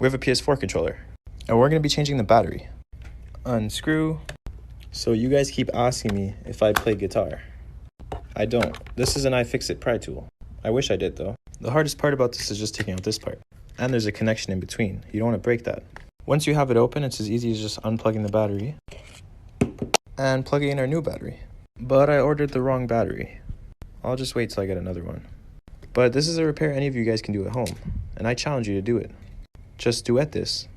We have a PS4 controller, and we're going to be changing the battery. Unscrew. So you guys keep asking me if I play guitar. I don't. This is an iFixit pry tool. I wish I did though. The hardest part about this is just taking out this part. And there's a connection in between. You don't want to break that. Once you have it open, it's as easy as just unplugging the battery and plugging in our new battery. But I ordered the wrong battery. I'll just wait till I get another one. But this is a repair any of you guys can do at home, and I challenge you to do it. Just duet this.